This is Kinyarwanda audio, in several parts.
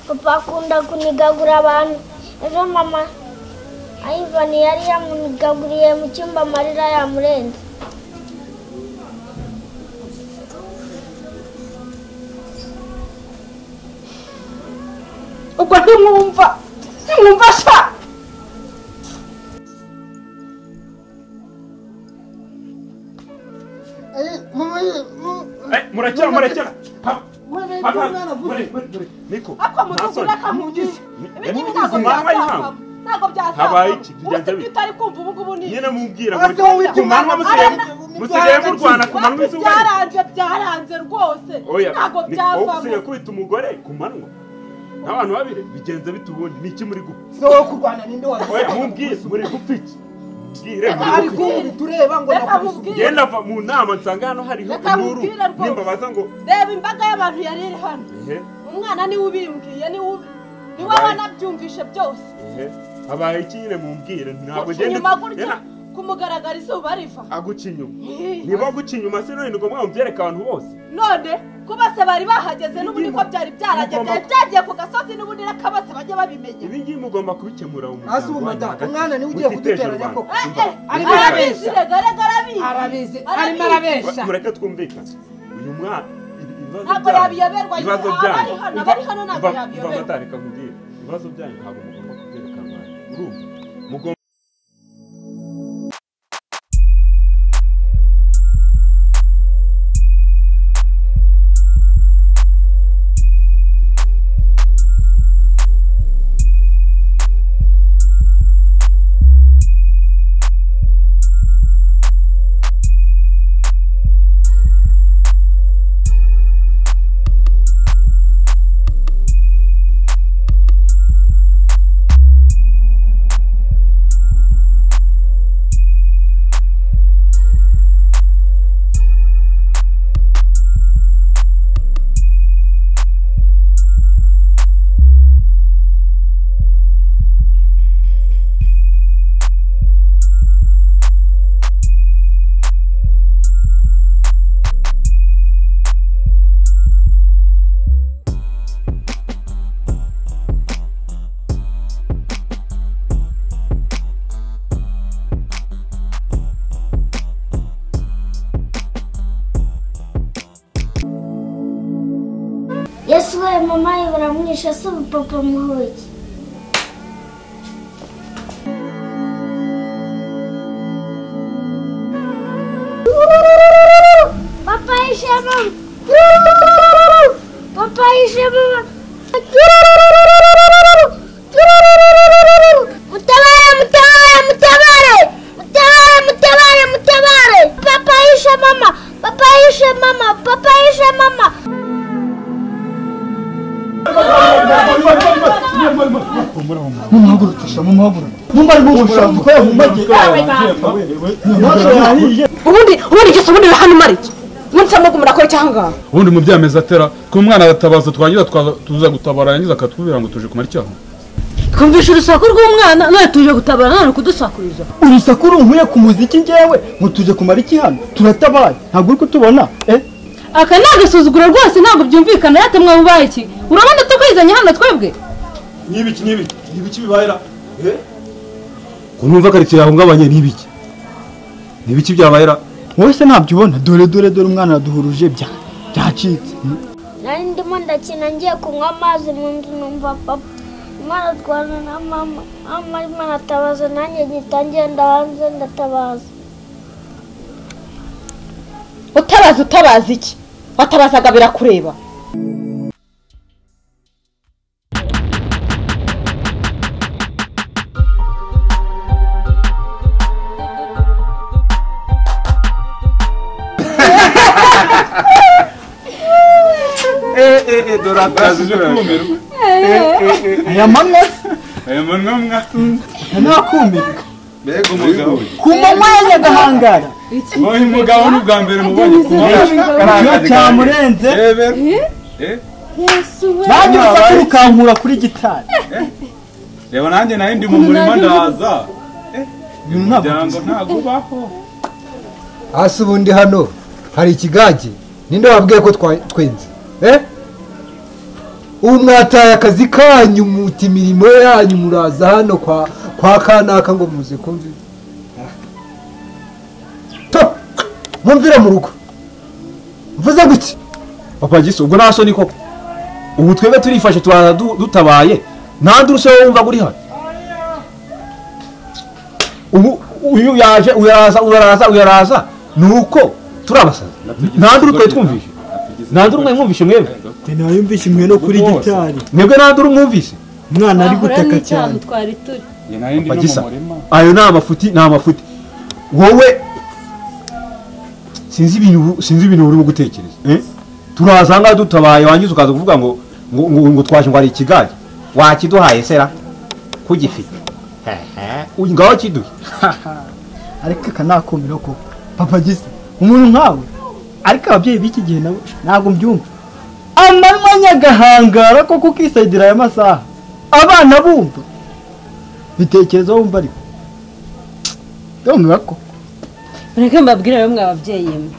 papa akunda kunigagura abantu ejo mama Ivan yari yamunigaguriye mu cyumba amarira yamurenze ubwo ntimwumva sha murekera Niko ntabwo habaye iki tugenze bite bitari kumva ubu ngubu ni nyine mubwira ngo kumanwa musigaye murwana kumanwa izuba byaranze rwose ntabwo byavamo usigaye kubita umugore kumanwa n'abantu babire bigenze bite ubundi ni iki muri gupfa so kurwana ninde wa mubwire muri gupfa iki ariko tureba ngo genda va mu nama nsanga hano hariho inkuru nimbabaza ngo reba imbaga y'abantu yari iri hano umwana niwe ubimbwiye niwe wanabyumvishe byose habaye iki nyine mumbwire ntabwo genda kumugaragara izuba riva aguca inyuma niba guca inyuma se none ngo mwamubyereka abantu bose none ko bose bari bahageze n'ubundi ko byari byagiye ku gasozi n'ubundi reka bose bajye babimenya ibi ngibi mugomba kubikemura hasi umumata umwana niwe ugiye kuduteranya koko arabizi arimo arabesha mureke twumvikane uyu mwana ntabwo yabiyoberwa abari hano ntabwo yabiyoberwa reka nkubwire ibibazo byanyu ntabwo mugomba kubyerekana urumva mugomba Yesu we mama baramwisha se papa muhoki Papa ishe mama Papa ishe mama mutabare Papa ishe mama Papa ishe mama ubundi gisa ubundi hano mariki munsamo murakora cyangwa ubundi mu byameza atera ku mwana aratabaza twangiza tuza gutabara yangiza akatubwira ngo tuje kumara icyaha twumvisha urusaku rw'umwana none tuje gutabara none kudusakuriza urusaku runkuye ku muziki ngewe ngo tuje kumara iki hano turatabaye ntabwo uri kutubona aka nagasuzuguro rwose ntabwo byumvikana yatemwe mubaye iki urabona tukwizanye hano twebwe nibiki bibayira kunumva karitsiye yahungabanye nibiki byabayira wowe se ntabyo ubona dore umwana araduhuruje byacitse nari ndimo ndakina ngiye kunywa amazi mu nzu numva papa umwana atwana na mama arimo aratabaza nanjye ngita ngenda hanze ndatabaza utabaza iki watabazaga birakureba dorataje kumirwa aya manwa nakumirwa mbega umugabo ku manywa y'agahangara wowe umugabo ni bwa mbere mubonye kuba cyamurenze nanjye usa kukankura kuri gitari reba nanjye nayo ndi mu murima ndaza umuryango ntabwo ubaho hasi ubundi hano hari ikigage ninde wabwiye ko twenze ubu mwataye akazi kanyu muta imirimo yanyu muraza hano kwa kanaka ngo muze kumvira mwumvire mu rugo mvuze gutya papa Gisa ubwo nta soni koko ubu twebwe turifashe turaza dutabaye nta ndurusho wumva guri hano ubu uyu yaje uyaraza nuko turabasaza nta nduru twe twumvishe nta nduru mwumvishe mwebwe nayumvishe imwe no kuri gitari mwebwe nta nduru mwumvishe umwana ari gutaka cyane twari turi papa Gisa ayo ni amafuti wowe sinzi ibintu urimo gutekereza turaza ngaho dutabaye wangiza ukaza kuvuga ngo twaje ngo ari ikigage wakiduhaye sera kugifite ngaho kiduhe ariko aka nakumira ko papa Gisa umuntu nkawe ariko ababyeyi b'iki gihe nabo ntabwo mbyumva amanywa nyagahangara ko kukisaidira aya masaha abana bumva bitekerezo wumva ariko ndumva ko mureke mbabwire rero mwababyeyi mwe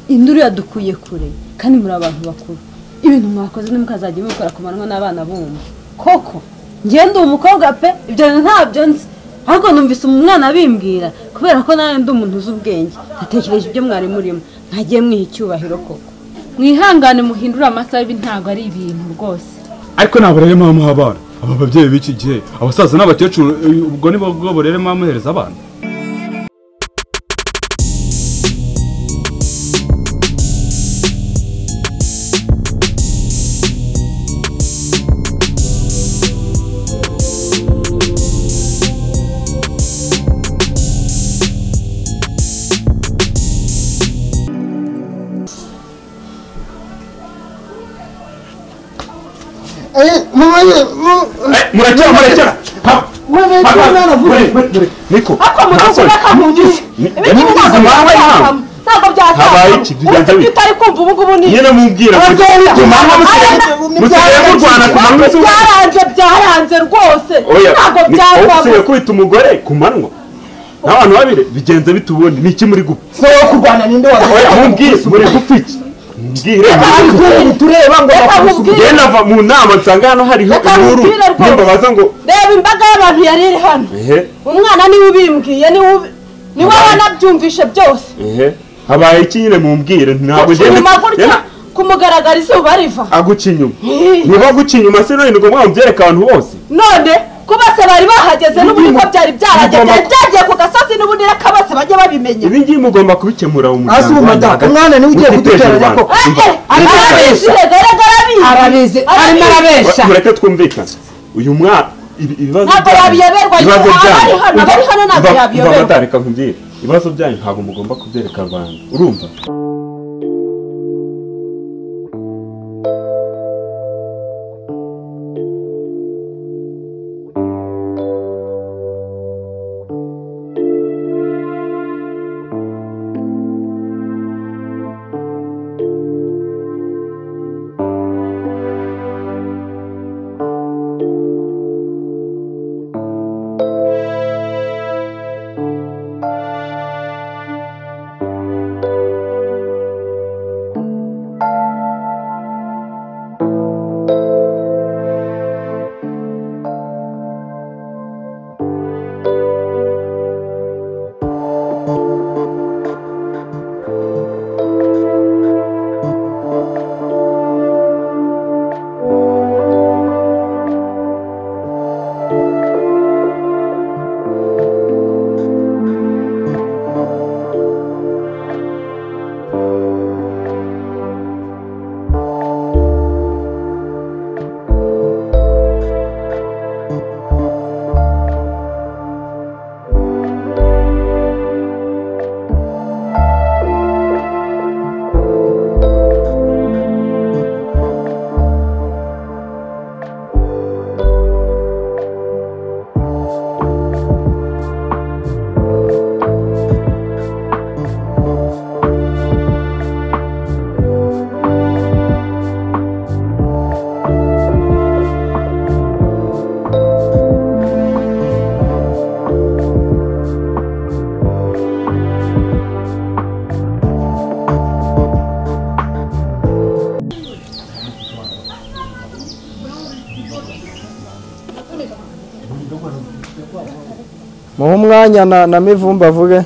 induru yadukuye kure kandi muri abantu bakuru ibintu mwakoze nimukazajya mubikora ku manywa n'abana bumva koko ngende umukobwa pe ibyo ntabyo nzi ahubwo numvise umwana abimbwira kubera ko nawe ndi umuntu uzi ubwenge natekereje ibyo mwari murimo ntagiye mwiha icyubahiro koko mwihangane muhindura amasaha ibi ntabwo ari ibintu rwose ariko ntabwo rero mama abana aba babyeyi b'iki gihe abasaza n'abakecuru ubwo ni bwo rero mama muhereza abana muracyara niko ntabwo habaye iki bigenze bite utari kumva ubu ngubu ni nyine mubwira musigaye murwana ku manywa byaranze rwose ntabwo byavamo kubita umugore ku manywa n'abantu babiri bigenze bite ubundi ni iki muri gupfa so kurwana ninde mubwire muri gupfa iki tureba ngo genda ava mu nama nsanga hano hariho inkuru nimba baza ngo reba imbaga y'abantu yari iri hano umwana niwe ubimbwiye niwe wanabyumvishe byose habaye iki nyine mumbwire ntabwo gutya kumugaragara izuba riva aguca inyuma niba aguca inyuma se none ngo mwamubyereka abantu bose none kuba se bari bahageze n'ubundi ko byari byagiye ku gasozi n'ubundi reka bose bajye babimenya ibi ngibi mugomba kubikemura mu muryango umwana niwe ugiye kuduteranya ko arabizi arimo arabesha mureke twumvikane uyu mwana ibibazo ntabwo yabiyoberwa abari hano ntabwo yabiyoberwa reka nkubwire ibibazo byanyu ntabwo mugomba kubyereka abantu urumva muhe umwanya na mivumba avuge.